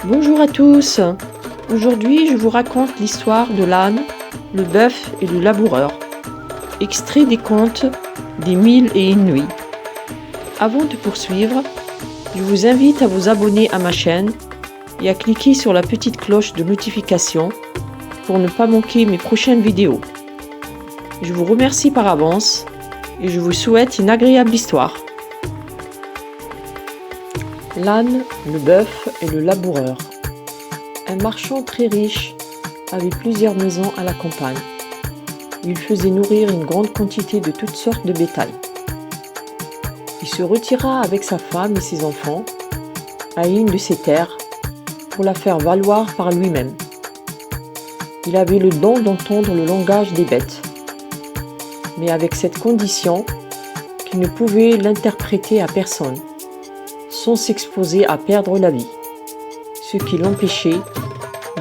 Bonjour à tous. Aujourd'hui, je vous raconte l'histoire de l'âne, le bœuf et le laboureur. Extrait des contes des Mille et une nuits. Avant de poursuivre, je vous invite à vous abonner à ma chaîne et à cliquer sur la petite cloche de notification pour ne pas manquer mes prochaines vidéos. Je vous remercie par avance et je vous souhaite une agréable histoire. L'âne, le bœuf et le laboureur. Un marchand très riche avait plusieurs maisons à la campagne. Il faisait nourrir une grande quantité de toutes sortes de bétail. Il se retira avec sa femme et ses enfants à une de ses terres pour la faire valoir par lui-même. Il avait le don d'entendre le langage des bêtes, mais avec cette condition qu'il ne pouvait l'interpréter à personne, sans s'exposer à perdre la vie, ce qui l'empêchait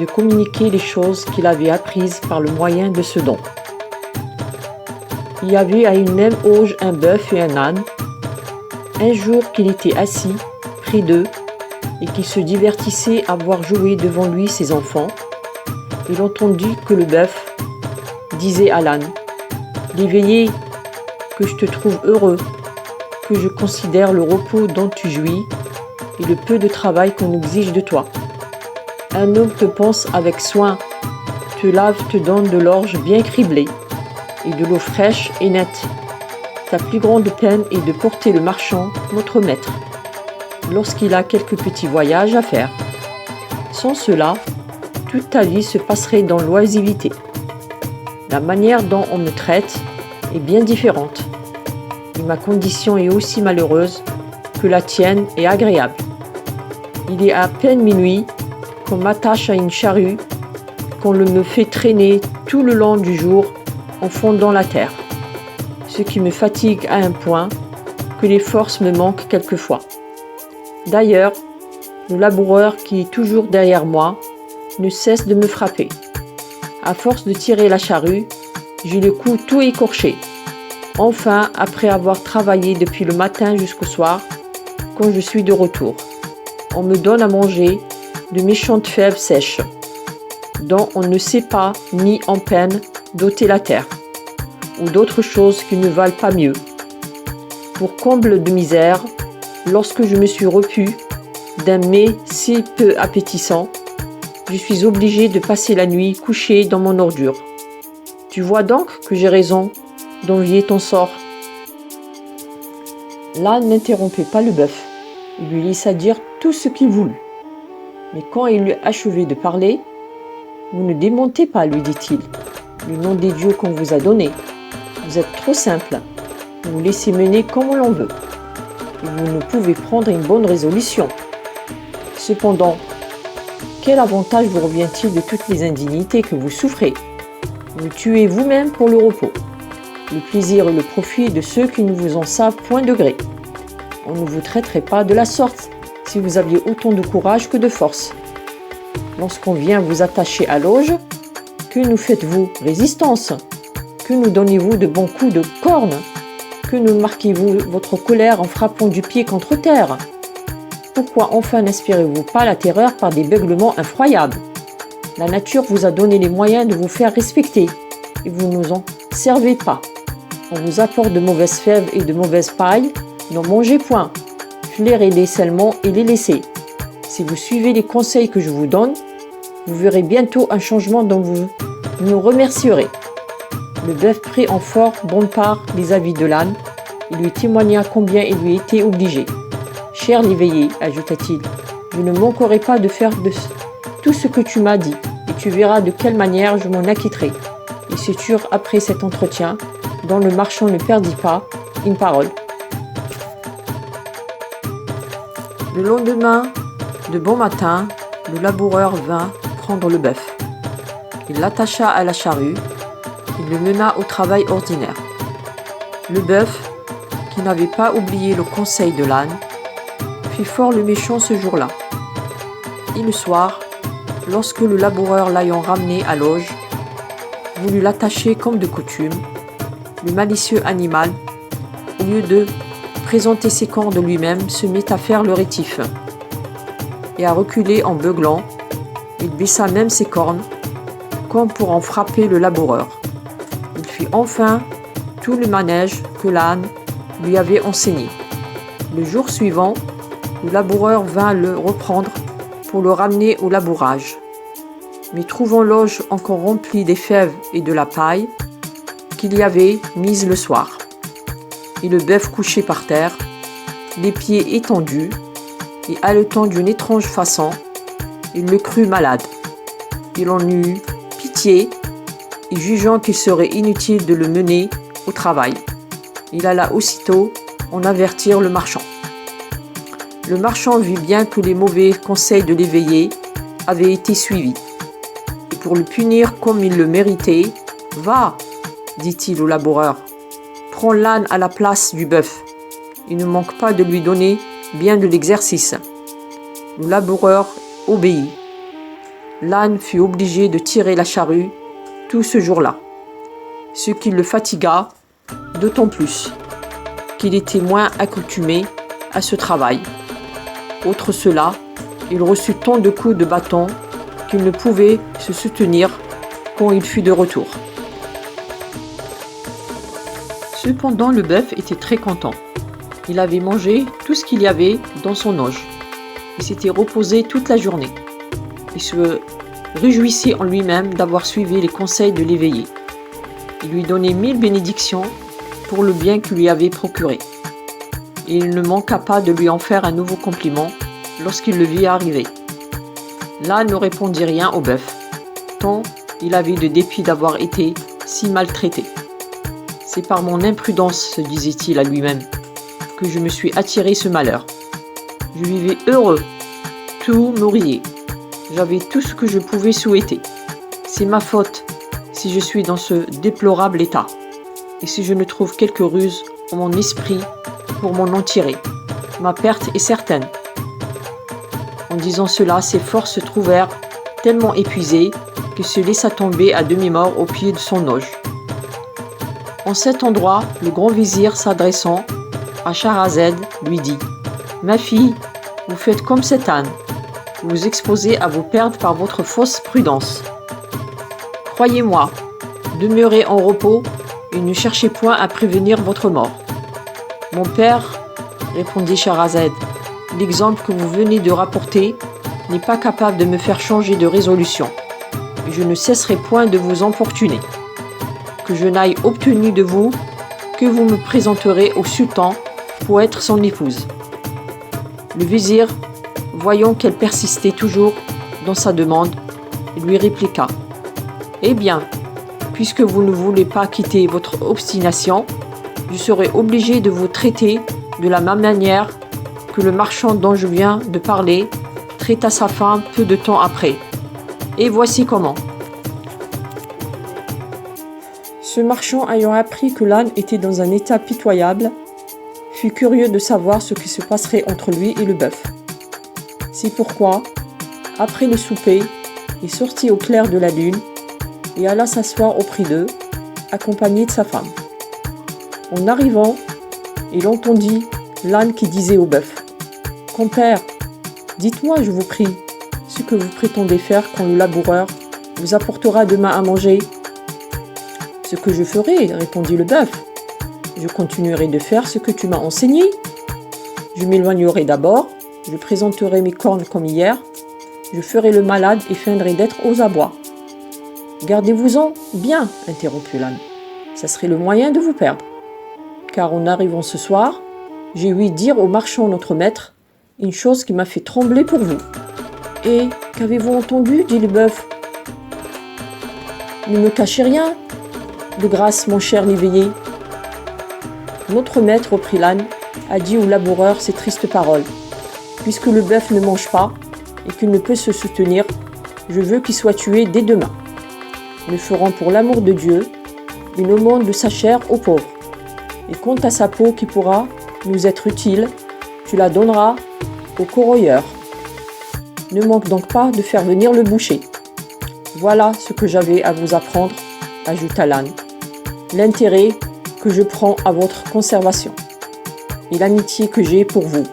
de communiquer les choses qu'il avait apprises par le moyen de ce don. Il y avait à une même auge un bœuf et un âne. Un jour qu'il était assis près d'eux et qu'il se divertissait à voir jouer devant lui ses enfants, il entendit que le bœuf disait à l'âne : « L'éveillé, que je te trouve heureux, que je considère le repos dont tu jouis et le peu de travail qu'on exige de toi. Un homme te pense avec soin, te lave, te donne de l'orge bien criblée et de l'eau fraîche et nette. Ta plus grande peine est de porter le marchand, notre maître, lorsqu'il a quelques petits voyages à faire. Sans cela, toute ta vie se passerait dans l'oisiveté. La manière dont on me traite est bien différente. Et ma condition est aussi malheureuse que la tienne est agréable. Il est à peine minuit qu'on m'attache à une charrue, qu'on me fait traîner tout le long du jour en fondant la terre, ce qui me fatigue à un point que les forces me manquent quelquefois. D'ailleurs, le laboureur qui est toujours derrière moi ne cesse de me frapper. À force de tirer la charrue, j'ai le cou tout écorché. Enfin, après avoir travaillé depuis le matin jusqu'au soir, quand je suis de retour, on me donne à manger de méchantes fèves sèches, dont on ne sait pas ni en peine d'ôter la terre, ou d'autres choses qui ne valent pas mieux. Pour comble de misère, lorsque je me suis repu d'un mets si peu appétissant, je suis obligé de passer la nuit couché dans mon ordure. Tu vois donc que j'ai raison d'envier ton sort. » L'âne n'interrompait pas le bœuf. Il lui laissa dire tout ce qu'il voulut. Mais quand il eut achevé de parler, « Vous ne démontez pas, lui dit-il, le nom des dieux qu'on vous a donné. Vous êtes trop simple. Vous vous laissez mener comme l'on veut. Et vous ne pouvez prendre une bonne résolution. Cependant, quel avantage vous revient-il de toutes les indignités que vous souffrez ? Vous tuez vous-même pour le repos, le plaisir et le profit de ceux qui ne vous en savent point de gré. On ne vous traiterait pas de la sorte si vous aviez autant de courage que de force. Lorsqu'on vient vous attacher à l'auge, que nous faites-vous résistance ? Que nous donnez-vous de bons coups de corne ? Que nous marquez-vous votre colère en frappant du pied contre terre ? Pourquoi enfin n'inspirez-vous pas la terreur par des beuglements effroyables ? La nature vous a donné les moyens de vous faire respecter et vous ne nous en servez pas. On vous apporte de mauvaises fèves et de mauvaise paille, n'en mangez point. Flairez-les seulement et les laissez. Si vous suivez les conseils que je vous donne, vous verrez bientôt un changement dont vous nous remercierez. » Le bœuf prit en fort bonne part des avis de l'âne et lui témoigna combien il lui était obligé. « Cher l'éveillé, ajouta-t-il, je ne manquerai pas de faire tout ce que tu m'as dit, et tu verras de quelle manière je m'en acquitterai. » Ils se turent après cet entretien, dont le marchand ne perdit pas une parole. Le lendemain, de bon matin, le laboureur vint prendre le bœuf. Il l'attacha à la charrue, il le mena au travail ordinaire. Le bœuf, qui n'avait pas oublié le conseil de l'âne, fit fort le méchant ce jour-là. Et le soir, lorsque le laboureur l'ayant ramené à l'auge, voulut l'attacher comme de coutume, le malicieux animal, au lieu de présenter ses cornes de lui-même, se mit à faire le rétif. et à reculer en beuglant. Il baissa même ses cornes, comme pour en frapper le laboureur. Il fit enfin tout le manège que l'âne lui avait enseigné. Le jour suivant, le laboureur vint le reprendre pour le ramener au labourage. Mais trouvant l'auge encore remplie des fèves et de la paille qu'il y avait mise le soir, et le bœuf couché par terre, les pieds étendus et haletant d'une étrange façon, il le crut malade. Il en eut pitié et jugeant qu'il serait inutile de le mener au travail, il alla aussitôt en avertir le marchand. Le marchand vit bien que les mauvais conseils de l'éveillé avaient été suivis. Et pour le punir comme il le méritait, « Va, dit-il au laboureur, prends l'âne à la place du bœuf. Il ne manque pas de lui donner bien de l'exercice. » Le laboureur obéit. L'âne fut obligé de tirer la charrue tout ce jour-là, ce qui le fatigua d'autant plus qu'il était moins accoutumé à ce travail. Outre cela, il reçut tant de coups de bâton qu'il ne pouvait se soutenir quand il fut de retour. Cependant, le bœuf était très content. Il avait mangé tout ce qu'il y avait dans son auge. Il s'était reposé toute la journée. Il se réjouissait en lui-même d'avoir suivi les conseils de l'éveillé. Il lui donnait 1000 bénédictions pour le bien qu'il lui avait procuré. Et il ne manqua pas de lui en faire un nouveau compliment lorsqu'il le vit arriver. L'âne ne répondit rien au bœuf, tant il avait de dépit d'avoir été si maltraité. « C'est par mon imprudence, se disait-il à lui-même, que je me suis attiré ce malheur. Je vivais heureux, tout me riait. J'avais tout ce que je pouvais souhaiter. C'est ma faute si je suis dans ce déplorable état, et si je ne trouve quelque ruse en mon esprit pour m'en tirer. Ma perte est certaine. » En disant cela, ses forces se trouvèrent tellement épuisées qu'il se laissa tomber à demi-mort au pied de son auge. En cet endroit, le grand vizir s'adressant à Scheherazade lui dit « Ma fille, vous faites comme cet âne. Vous vous exposez à vous perdre par votre fausse prudence. Croyez-moi, demeurez en repos et ne cherchez point à prévenir votre mort. » « Mon père, répondit Scheherazade, l'exemple que vous venez de rapporter n'est pas capable de me faire changer de résolution, et je ne cesserai point de vous importuner. Que je n'aille obtenu de vous que vous me présenterez au sultan pour être son épouse. » Le vizir, voyant qu'elle persistait toujours dans sa demande, lui répliqua « Eh bien, puisque vous ne voulez pas quitter votre obstination, je serai obligé de vous traiter de la même manière que le marchand dont je viens de parler traita sa femme peu de temps après. Et voici comment. » Ce marchand, ayant appris que l'âne était dans un état pitoyable, fut curieux de savoir ce qui se passerait entre lui et le bœuf. C'est pourquoi, après le souper, il sortit au clair de la lune et alla s'asseoir auprès d'eux, accompagné de sa femme. En arrivant, il entendit l'âne qui disait au bœuf « Compère, dites-moi, je vous prie, ce que vous prétendez faire quand le laboureur vous apportera demain à manger. » « Ce que je ferai, répondit le bœuf. Je continuerai de faire ce que tu m'as enseigné. Je m'éloignerai d'abord, je présenterai mes cornes comme hier, je ferai le malade et feindrai d'être aux abois. Gardez-vous-en bien, interrompit l'âne. Ça serait le moyen de vous perdre. Car en arrivant ce soir, j'ai ouï dire au marchand notre maître une chose qui m'a fait trembler pour vous. Et qu'avez-vous entendu, dit le bœuf. Ne me cachez rien, de grâce, mon cher l'éveillé. Notre maître, reprit l'âne, a dit au laboureur ces tristes paroles. Puisque le bœuf ne mange pas et qu'il ne peut se soutenir, je veux qu'il soit tué dès demain. Nous ferons pour l'amour de Dieu une aumône de sa chair aux pauvres. Et quant à sa peau qui pourra nous être utile, tu la donneras au corroyeur. Ne manque donc pas de faire venir le boucher. Voilà ce que j'avais à vous apprendre, ajouta l'âne. L'intérêt que je prends à votre conservation et l'amitié que j'ai pour vous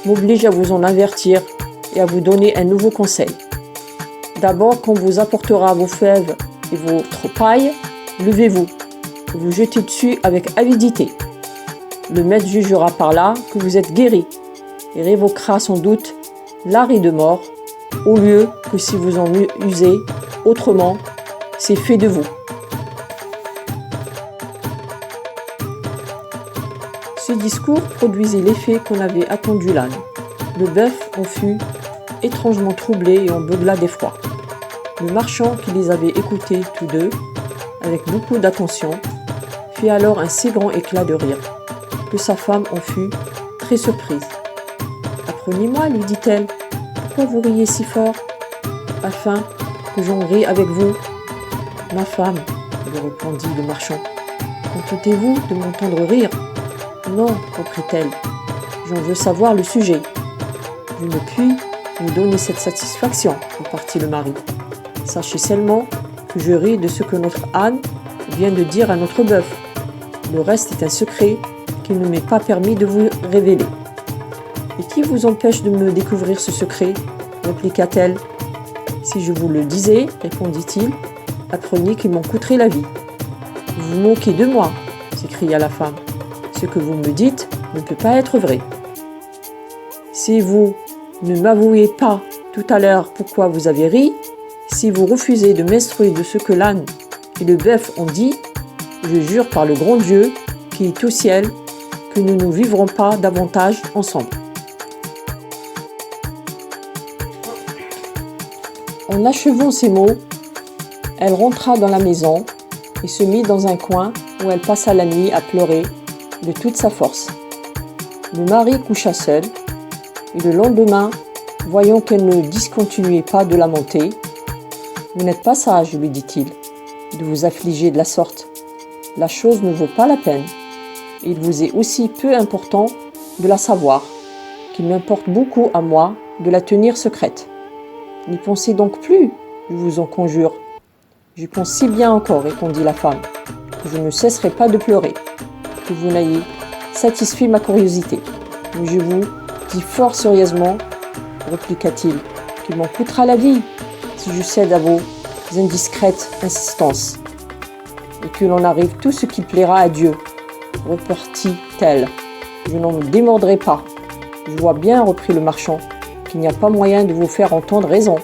m'oblige à vous en avertir et à vous donner un nouveau conseil. D'abord, quand vous apportera vos fèves et votre paille, levez-vous, vous jetez dessus avec avidité. Le maître jugera par là que vous êtes guéri et révoquera sans doute l'arrêt de mort, au lieu que si vous en usez autrement, c'est fait de vous. Ce discours produisit l'effet qu'on avait attendu l'âne. Le bœuf en fut étrangement troublé et en beugla d'effroi. Le marchand qui les avait écoutés tous deux, avec beaucoup d'attention, fit alors un si grand éclat de rire, que sa femme en fut très surprise. « Apprenez-moi, lui dit-elle, pourquoi vous riez si fort, afin que j'en rie avec vous ?»« Ma femme, lui répondit le marchand, contentez-vous de m'entendre rire ?»« Non, reprit-elle, j'en veux savoir le sujet. »« Je ne puis vous donner cette satisfaction, repartit le mari. Sachez seulement que je ris de ce que notre âne vient de dire à notre bœuf. Le reste est un secret qu'il ne m'est pas permis de vous révéler. »« Et qui vous empêche de me découvrir ce secret ?» répliqua-t-elle. « Si je vous le disais, répondit-il, apprenez qu'il m'en coûterait la vie. »« Vous vous moquez de moi, s'écria la femme. Ce que vous me dites ne peut pas être vrai. Si vous ne m'avouez pas tout à l'heure pourquoi vous avez ri, si vous refusez de m'instruire de ce que l'âne et le bœuf ont dit, je jure par le grand Dieu qui est au ciel que nous ne vivrons pas davantage ensemble. » En achevant ces mots, elle rentra dans la maison et se mit dans un coin où elle passa la nuit à pleurer de toute sa force. Le mari coucha seul et le lendemain, voyant qu'elle ne discontinuait pas de lamenter, « Vous n'êtes pas sage, lui dit-il, de vous affliger de la sorte. La chose ne vaut pas la peine. Et il vous est aussi peu important de la savoir, qu'il m'importe beaucoup à moi de la tenir secrète. N'y pensez donc plus, je vous en conjure. J'y pense si bien encore, répondit la femme, que je ne cesserai pas de pleurer, que vous n'ayez satisfait ma curiosité. Mais je vous dis fort sérieusement, répliqua-t-il, qu'il m'en coûtera la vie si je cède à vos indiscrètes insistances, et que l'on arrive tout ce qui plaira à Dieu, repartit-elle. Je n'en me démordrai pas. Je vois bien, reprit le marchand, qu'il n'y a pas moyen de vous faire entendre raison,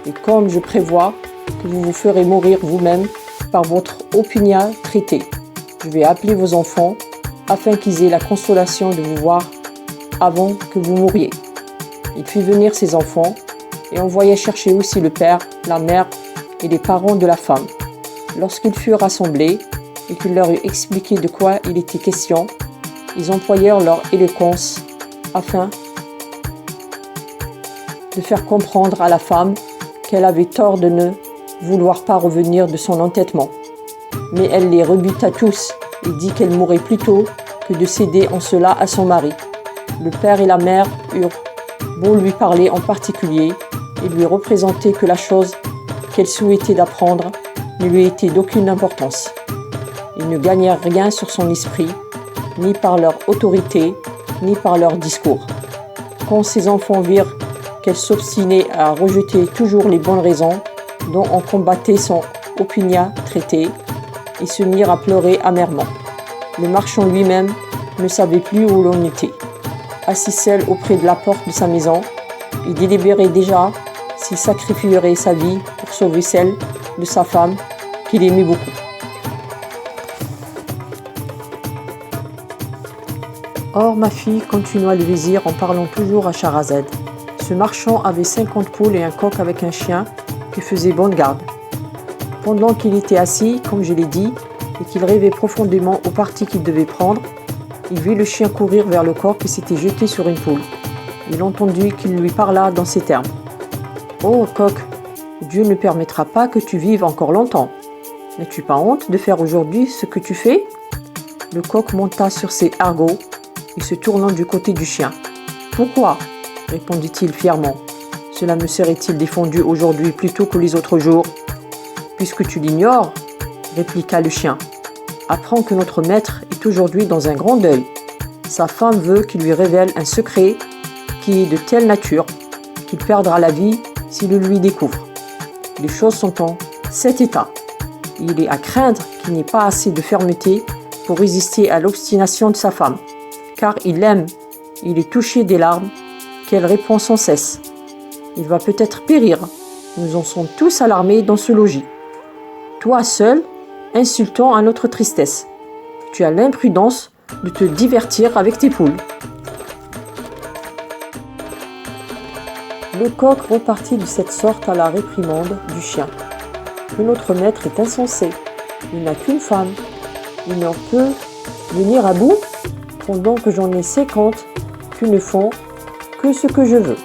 et comme je prévois que vous vous ferez mourir vous-même par votre opiniâtreté, je vais appeler vos enfants afin qu'ils aient la consolation de vous voir avant que vous mouriez. Il fit venir ses enfants et envoya chercher aussi le père, la mère et les parents de la femme. Lorsqu'ils furent rassemblés et qu'il leur eut expliqué de quoi il était question, ils employèrent leur éloquence afin de faire comprendre à la femme qu'elle avait tort de ne vouloir pas revenir de son entêtement. Mais elle les rebuta tous et dit qu'elle mourrait plutôt que de céder en cela à son mari. Le père et la mère eurent beau lui parler en particulier et lui représenter que la chose qu'elle souhaitait d'apprendre ne lui était d'aucune importance. Ils ne gagnèrent rien sur son esprit, ni par leur autorité, ni par leur discours. Quand ses enfants virent qu'elle s'obstinait à rejeter toujours les bonnes raisons dont on combattait son opiniâtreté, ils se mirent à pleurer amèrement. Le marchand lui-même ne savait plus où l'on était. Assis seul auprès de la porte de sa maison, il délibérait déjà s'il sacrifierait sa vie pour sauver celle de sa femme qu'il aimait beaucoup. Or, ma fille, continua le vizir en parlant toujours à Scheherazade, ce marchand avait 50 poules et un coq avec un chien qui faisait bonne garde. Pendant qu'il était assis, comme je l'ai dit, et qu'il rêvait profondément au parti qu'il devait prendre, il vit le chien courir vers le coq qui s'était jeté sur une poule. Il entendit qu'il lui parla dans ces termes. « Oh, coq, Dieu ne permettra pas que tu vives encore longtemps. N'as-tu pas honte de faire aujourd'hui ce que tu fais ?» Le coq monta sur ses argots et se tournant du côté du chien. « Pourquoi ?» répondit-il fièrement. « Cela me serait-il défendu aujourd'hui plutôt que les autres jours ?»« Puisque tu l'ignores, répliqua le chien, apprends que notre maître est aujourd'hui dans un grand deuil. Sa femme veut qu'il lui révèle un secret qui est de telle nature qu'il perdra la vie s'il le lui découvre. Les choses sont en cet état. Il est à craindre qu'il n'ait pas assez de fermeté pour résister à l'obstination de sa femme, car il l'aime, il est touché des larmes qu'elle répand sans cesse. Il va peut-être périr. Nous en sommes tous alarmés dans ce logis. Toi seul, insultant à notre tristesse. Tu as l'imprudence de te divertir avec tes poules. Le coq repartit de cette sorte à la réprimande du chien. Que notre maître est insensé. Il n'a qu'une femme. Il n'en peut venir à bout pendant que j'en ai 50 qui ne font que ce que je veux.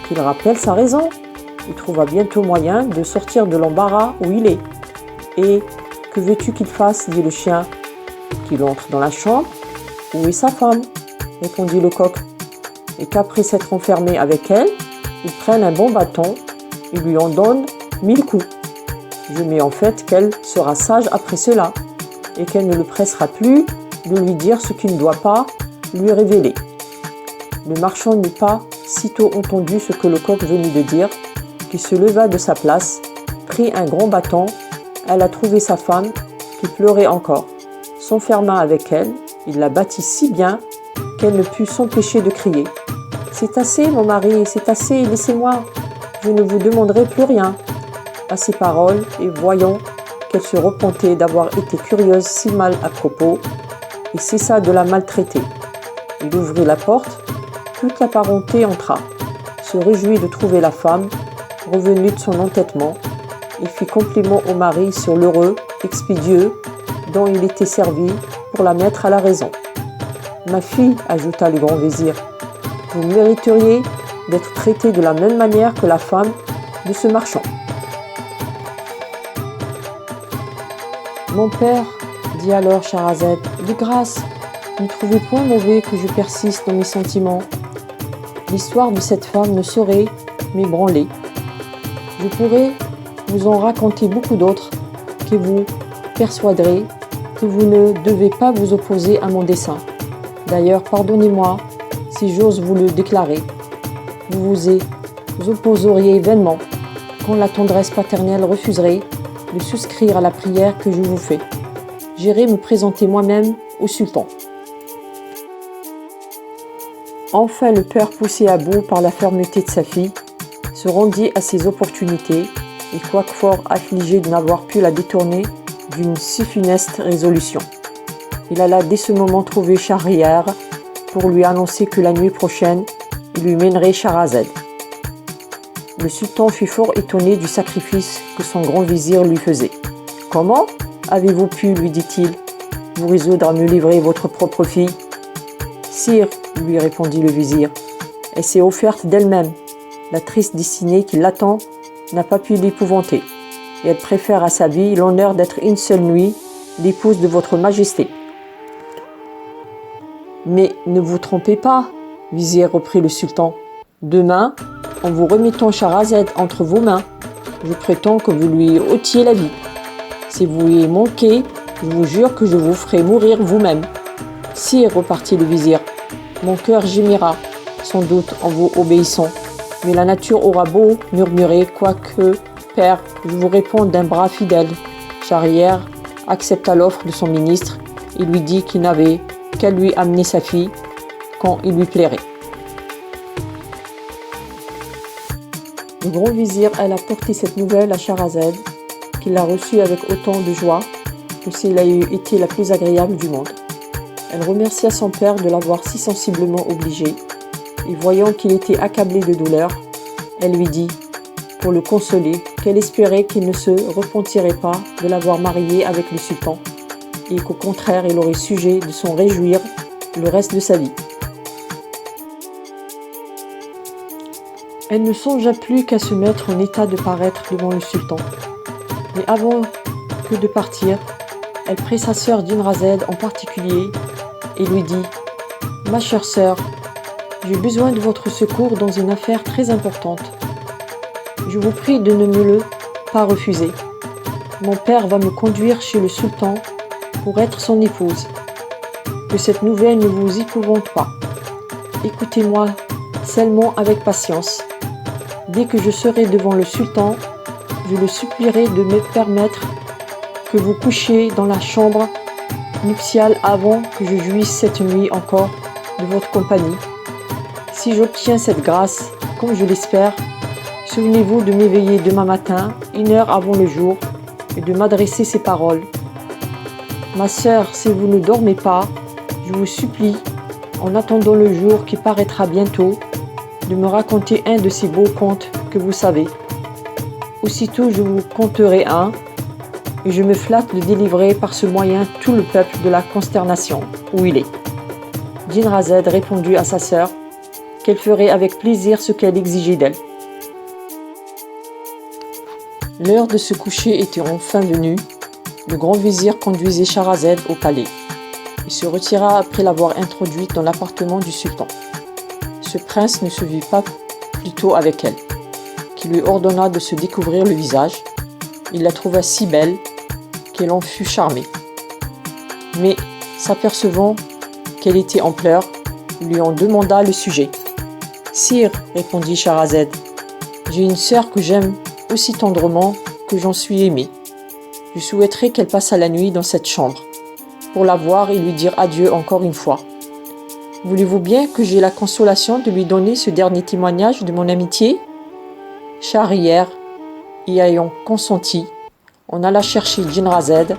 Qu'il rappelle sa raison. Il trouvera bientôt moyen de sortir de l'embarras où il est. Et que veux-tu qu'il fasse, dit le chien. Qu'il entre dans la chambre. Où est sa femme, répondit le coq. Et qu'après s'être enfermé avec elle, il prenne un bon bâton et lui en donne 1000 coups. Je mets en fait qu'elle sera sage après cela et qu'elle ne le pressera plus de lui dire ce qu'il ne doit pas lui révéler. Le marchand n'eut pas sitôt entendu ce que le coq venait de dire, qu'il se leva de sa place, prit un grand bâton, elle a trouvé sa femme qui pleurait encore, s'enferma avec elle, il la battit si bien qu'elle ne put s'empêcher de crier. « C'est assez, mon mari, c'est assez, laissez-moi, je ne vous demanderai plus rien. » À ces paroles, et voyant qu'elle se repentait d'avoir été curieuse si mal à propos, il cessa de la maltraiter. Il ouvrit la porte, toute la parenté entra, se réjouit de trouver la femme, revenue de son entêtement, et fit compliment au mari sur l'heureux, expédieux, dont il était servi pour la mettre à la raison. « Ma fille, ajouta le grand vizir, vous mériteriez d'être traitée de la même manière que la femme de ce marchand. » Mon père, dit alors Scheherazade, de grâce, ne trouvez point mauvais que je persiste dans mes sentiments. L'histoire de cette femme ne saurait m'ébranler. Je pourrais vous en raconter beaucoup d'autres qui vous persuaderez que vous ne devez pas vous opposer à mon dessein. D'ailleurs, pardonnez-moi si j'ose vous le déclarer. Vous vous opposeriez vainement quand la tendresse paternelle refuserait de souscrire à la prière que je vous fais. J'irai me présenter moi-même au sultan. Enfin, le père, poussé à bout par la fermeté de sa fille, se rendit à ses opportunités et quoique fort affligé de n'avoir pu la détourner d'une si funeste résolution. Il alla dès ce moment trouver Schahriar pour lui annoncer que la nuit prochaine, il lui mènerait Scheherazade. Le sultan fut fort étonné du sacrifice que son grand vizir lui faisait. « Comment avez-vous pu, lui dit-il, vous résoudre à me livrer votre propre fille ?»« Sire, lui répondit le vizir, elle s'est offerte d'elle-même. La triste destinée qui l'attend n'a pas pu l'épouvanter, et elle préfère à sa vie l'honneur d'être une seule nuit l'épouse de votre majesté. »« Mais ne vous trompez pas, vizir, reprit le sultan. Demain, en vous remettant Scheherazade entre vos mains, je prétends que vous lui ôtiez la vie. Si vous y manquez, je vous jure que je vous ferai mourir vous-même. »« Sire, repartit le vizir, mon cœur gémira, sans doute en vous obéissant, mais la nature aura beau murmurer, quoique, père, je vous réponds d'un bras fidèle. » Schahriar accepta l'offre de son ministre et lui dit qu'il n'avait qu'à lui amener sa fille quand il lui plairait. Le grand vizir alla porter cette nouvelle à Scheherazade, qui la reçut avec autant de joie que s'il a été la plus agréable du monde. Elle remercia son père de l'avoir si sensiblement obligé, et voyant qu'il était accablé de douleur, elle lui dit, pour le consoler, qu'elle espérait qu'il ne se repentirait pas de l'avoir marié avec le sultan, et qu'au contraire il aurait sujet de s'en réjouir le reste de sa vie. Elle ne songea plus qu'à se mettre en état de paraître devant le sultan. Mais avant que de partir, elle prit sa sœur Dinarzade en particulier et lui dit « Ma chère sœur, j'ai besoin de votre secours dans une affaire très importante. Je vous prie de ne me le pas refuser. Mon père va me conduire chez le sultan pour être son épouse. Que cette nouvelle ne vous épouvante pas. Écoutez-moi seulement avec patience. Dès que je serai devant le sultan, je le supplierai de me permettre que vous couchiez dans la chambre nuptiale avant que je jouisse cette nuit encore de votre compagnie. Si j'obtiens cette grâce, comme je l'espère, souvenez-vous de m'éveiller demain matin, 1 heure avant le jour, et de m'adresser ces paroles. Ma sœur, si vous ne dormez pas, je vous supplie, en attendant le jour qui paraîtra bientôt, de me raconter un de ces beaux contes que vous savez. Aussitôt je vous conterai un, et je me flatte de délivrer par ce moyen tout le peuple de la consternation où il est. Djinrazad répondit à sa sœur qu'elle ferait avec plaisir ce qu'elle exigeait d'elle. L'heure de se coucher était enfin venue. Le grand vizir conduisit Shahrazad au palais. Il se retira après l'avoir introduite dans l'appartement du sultan. Ce prince ne se vit pas plutôt avec elle, qui lui ordonna de se découvrir le visage. Il la trouva si belle qu'elle en fut charmée. Mais, s'apercevant qu'elle était en pleurs, il lui en demanda le sujet. « Sire, répondit Shahrazad, j'ai une sœur que j'aime aussi tendrement que j'en suis aimée. Je souhaiterais qu'elle passe la nuit dans cette chambre, pour la voir et lui dire adieu encore une fois. Voulez-vous bien que j'aie la consolation de lui donner ce dernier témoignage de mon amitié ?» Schahriar, y ayant consenti, on alla chercher Djinrazad,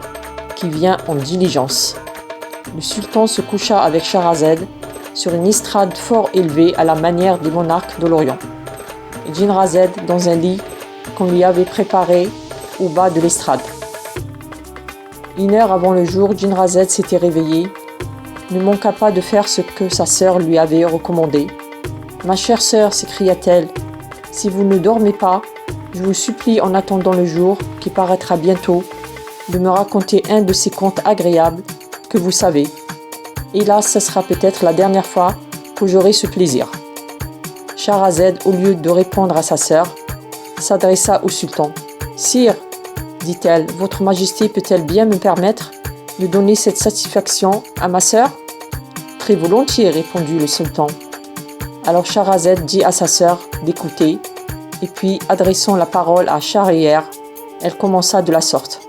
qui vient en diligence. Le sultan se coucha avec Shahrazad sur une estrade fort élevée à la manière des monarques de l'Orient, et Djinrazad dans un lit qu'on lui avait préparé au bas de l'estrade. 1 heure avant le jour, Djinrazad s'était réveillée, ne manqua pas de faire ce que sa sœur lui avait recommandé. « Ma chère sœur, s'écria-t-elle, si vous ne dormez pas, je vous supplie en attendant le jour qui paraîtra bientôt, de me raconter un de ces contes agréables que vous savez. Hélas, ce sera peut-être la dernière fois que j'aurai ce plaisir. » Shahrazad, au lieu de répondre à sa sœur, s'adressa au sultan. « Sire, dit-elle, votre majesté peut-elle bien me permettre de donner cette satisfaction à ma sœur ?»« Très volontiers, répondit le sultan. Alors Shahrazad dit à sa sœur d'écouter, et puis, adressant la parole à Schahriar, elle commença de la sorte.